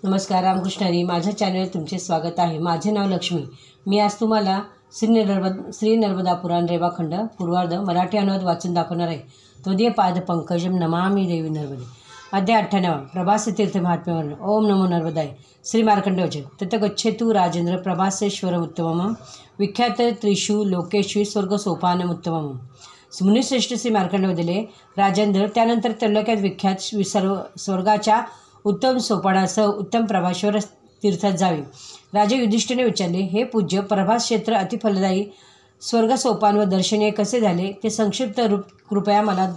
नमस्कार, रामकृष्ण हरी. माझ्या चॅनलवर तुमचे स्वागत आहे. माझे नाव लक्ष्मी. मी आज तुम्हाला श्री नर्मदा पुराण रेवाखंड पूर्वार्ध मराठी अनुवाद वाचून दाखवणार आहे. तोदीय पाद पंकजम नमामि देवी नर्मदे. अध्याय 98 प्रभास तीर्थ महात्म्यवर्ण. ओम नमो नर्मदाय. श्री मार्कंडेय तत गच्छेतु राजेंद्र प्रभासेश्वर उत्तमम विख्यात त्रिषु लोकेषु स्वर्ग सोपानम उत्तमम. मुनिश्रेष्ठ श्री मार्कंडेय दिले. राजेंद्र त्यानंतर त्रैलोक्यात विख्यात स्वर्गाच्या उत्तम सोपानासह उत्तम प्रभाश्वर तीर्थात जावे. राजे युधिष्ठिरने विचारले, हे पूज्य प्रभास क्षेत्र अतिफलदायी स्वर्ग सोपान व दर्शनीय कसे झाले ते संक्षिप्त रूप कृपया मला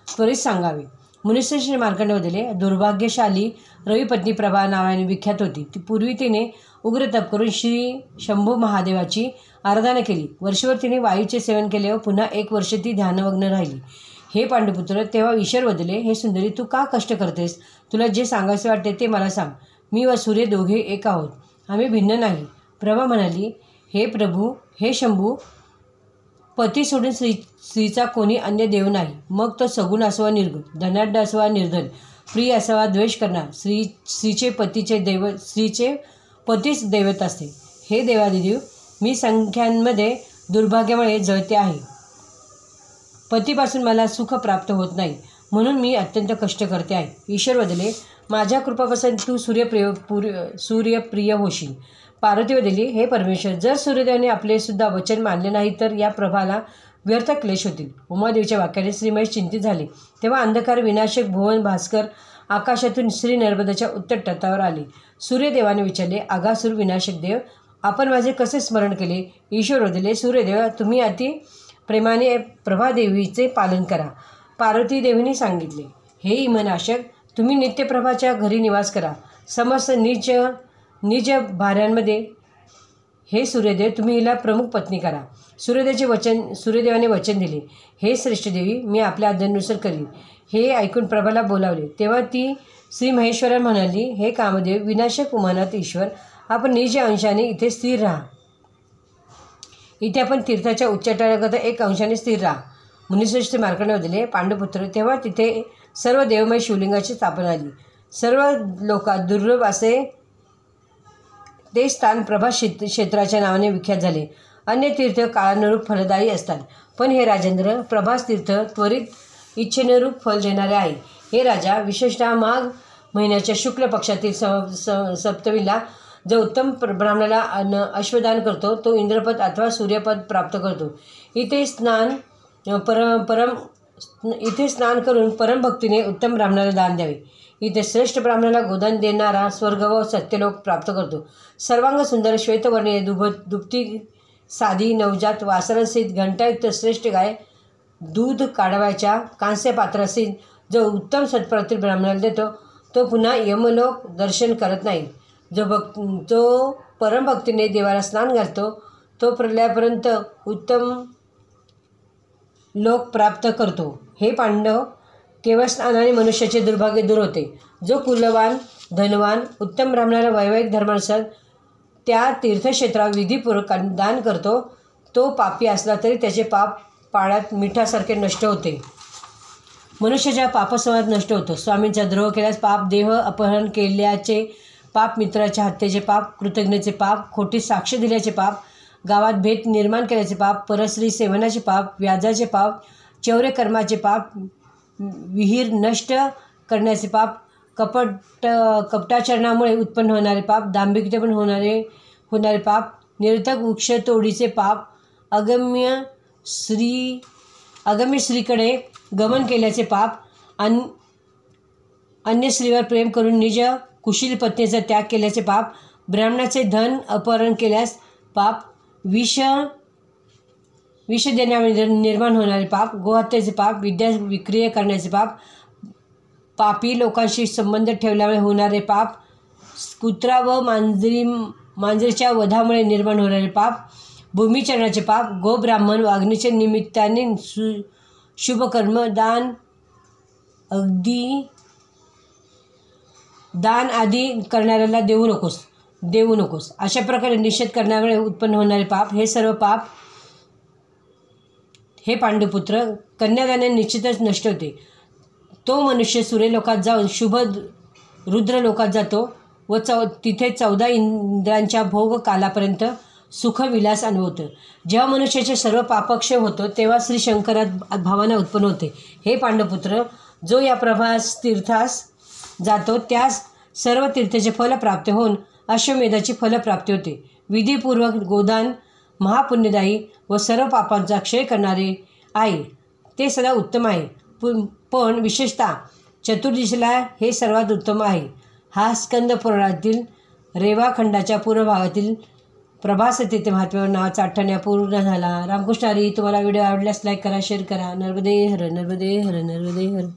त्वरित सांगावे. मुनिश्रेष्ठ मार्कंडेय दिले. दुर्भाग्यशाली रविपत्नी प्रभा नावाने विख्यात होती. पूर्वी तिने उग्र तप करून श्री शंभू महादेवाची आराधना केली. वर्षभर तिने वायूचे सेवन केले व पुन्हा 1 वर्ष ती ध्यानमग्न राहिली. हे पांडुपुत्र, तेव्हा ईश्वर वदले, हे सुंदरी, तू का कष्ट करतेस? तुला जे सांगायचे वाटते ते मला सांग. मी व सूर्य दोघे एक आहोत, आम्ही भिन्न नाही. प्रभा म्हणाली, हे प्रभू, हे शंभू, पती सोडून स्त्रीचा कोणी अन्य देव नाही. मग तो सगुण असावा निर्गुण, धनाढ्य असावा निर्धन, प्रिय असावा द्वेष करणार. स्त्रीचे पतीच दैवत असते. हे देवादिदेव, मी संख्यांमध्ये दुर्भाग्यामुळे जळते आहे. पतीपासून मला सुख प्राप्त होत नाही, म्हणून मी अत्यंत कष्ट करते आहे. ईश्वर वदले, माझ्या कृपापासून तू सूर्यप्रिय होशील. पार्वती वदली, हे परमेश्वर, जर सूर्यदेवाने आपले सुद्धा वचन मानले नाही तर या प्रभाला व्यर्थ क्लेश होतील. उमादेवीच्या वाक्याने श्री महेश चिंतित झाले. तेव्हा अंधकार विनाशक भुवन भास्कर आकाशातून श्री नर्मदाच्या उत्तर तटावर आले. सूर्यदेवाने विचारले, आगासूर विनाशक देव, आपण माझे कसे स्मरण केले? ईश्वर वदले, सूर्यदेव, तुम्ही अति प्रेमाने प्रभादेवीचे पालन करा. पार्वती देवीने सांगितले, हे इमनाशक, तुम्ही नित्यप्रभाच्या घरी निवास करा. समस्त निज भार्यांमध्ये हे सूर्यदेव, तुम्ही हिला प्रमुख पत्नी करा. सूर्यदेवाने वचन दिले, हे श्रेष्ठ देवी, मी आपल्या आज्ञेनुसार करीन. हे ऐकून प्रभाला बोलावले. तेव्हा ती श्री महेश्वरा म्हणाली, हे कामदेव, विनाशक उमानाथ ईश्वर, आपण निज अंशाने इथे स्थिर राहा. इथे आपण तीर्थाच्या उच्चाटनाकरता 1 अंशाने स्थिर राहा. मुनिश्रेष्ठ मार्कंडेय दिले. पांडुपुत्र, तेव्हा तिथे सर्व देवमय शिवलिंगाची स्थापना झाली. सर्व लोकात दुर्लभ असे ते स्थान प्रभा क्षेत्राच्या नावाने विख्यात झाले. अन्य तीर्थ काळानुरूप फलदायी असतात, पण हे राजेंद्र, प्रभास तीर्थ त्वरित इच्छेनुरूप फल देणारे आहे. हे राजा, विशेषतः माघ महिन्याच्या शुक्ल पक्षातील सप्तमीला जो उत्तम ब्राह्मणाला अश्वदान करतो तो इंद्रपद अथवा सूर्यपद प्राप्त करतो. इथे स्नान करून परमभक्तीने उत्तम ब्राह्मणाला दान द्यावे. इथे श्रेष्ठ ब्राह्मणाला गोदान देणारा स्वर्ग व सत्यलोक प्राप्त करतो. सर्वांग सुंदर श्वेतवर्णीय दुभती साधी नवजात वासरांसहित घंटायुक्त श्रेष्ठ गाय दूध काढवायच्या कांस्य पात्रासहित जो उत्तम सत्प्रवृत्ती ब्राह्मणाला देतो तो पुन्हा यमलोक दर्शन करत नाही. जो परमभक्तीने देवाला स्नान घालतो तो प्रलयापर्यंत उत्तम लोक प्राप्त करतो. हे पांडव, केवळ स्नानाने मनुष्याचे दुर्भाग्य दूर होते. जो कुलवान, धनवान, उत्तम ब्राह्मणाला वैवाहिक धर्मानुसार त्या तीर्थक्षेत्रावर विधीपूर्वक दान करतो तो पापी असला तरी त्याचे पाप पाण्यात मिठासारखे नष्ट होते. मनुष्याच्या पापसंवाद नष्ट होतो. स्वामींचा द्रोह केल्यास पाप, देह अपहरण केल्याचे पाप, मित्राच्या हत्येचे पाप, कृतज्ञतेचे पाप, खोटी साक्ष दिल्याचे पाप, गावात भेद निर्माण केल्याचे पाप, परस्त्री सेवनाचे पाप, व्याजाचे पाप, चौर्य कर्माचे पाप, विहीर नष्ट करण्याचे पाप, कपटाचरणामुळे उत्पन्न होणारे पाप, दांभिकतेपण होणारे पाप, निरर्थक वृक्ष तोडीचे पाप, अगम्य स्त्रीकडे गमन केल्याचे पाप, अन्य स्त्रीवर प्रेम करून निज कुशील पत्नीचा त्याग केल्याचे पाप, ब्राह्मणाचे धन अपहरण केल्यास पाप, विष देण्यामुळे निर्माण होणारे पाप, गोहत्येचे पाप, विद्या विक्रिय करण्याचे पाप, पापी लोकांशी संबंध ठेवल्यामुळे होणारे पाप, कुत्रा व मांजरीच्या वधामुळे निर्माण होणारे पाप, भूमिचरणाचे पाप, गोब्राह्मण वागणीच्या निमित्ताने शुभकर्म, दान आदी करणाऱ्याला देऊ नकोस अशा प्रकारे निषेध करण्यामुळे उत्पन्न होणारे पाप, हे सर्व पाप हे पांडुपुत्र कन्यादानाने निश्चितच नष्ट होते. तो मनुष्य सूर्यलोकात जाऊन शुभ रुद्रलोकात जातो. व तिथे 14 इंद्रांच्या भोग कालापर्यंत सुखविलास अनुभवतो. जेव्हा मनुष्याचे सर्व पापक्षय होतो तेव्हा श्री शंकरात भावना उत्पन्न होते. हे पांडवपुत्र, जो या प्रभास तीर्थास जातो त्यास सर्व तीर्थाचे फल प्राप्त होऊन अश्वमेधाची फलप्राप्ती होते. विधीपूर्वक गोदान महापुण्यदायी व सर्व पापांचा क्षय करणारे आहे. ते सदा उत्तम आहे. पण विशेषतः चतुर्दिशीला हे सर्वात उत्तम आहे. हा स्कंद पुराणातील रेवाखंडाच्या पूर्व भागातील प्रभास तीर्थ महात्म्यावर नावाचा आठवण्या पूर्ण झाला. रामकृष्ण हरी. तुम्हाला व्हिडिओ आवडल्यास लाईक करा, शेअर करा. नर्मदे हर, नर्मदे हर, नर्मदे हर.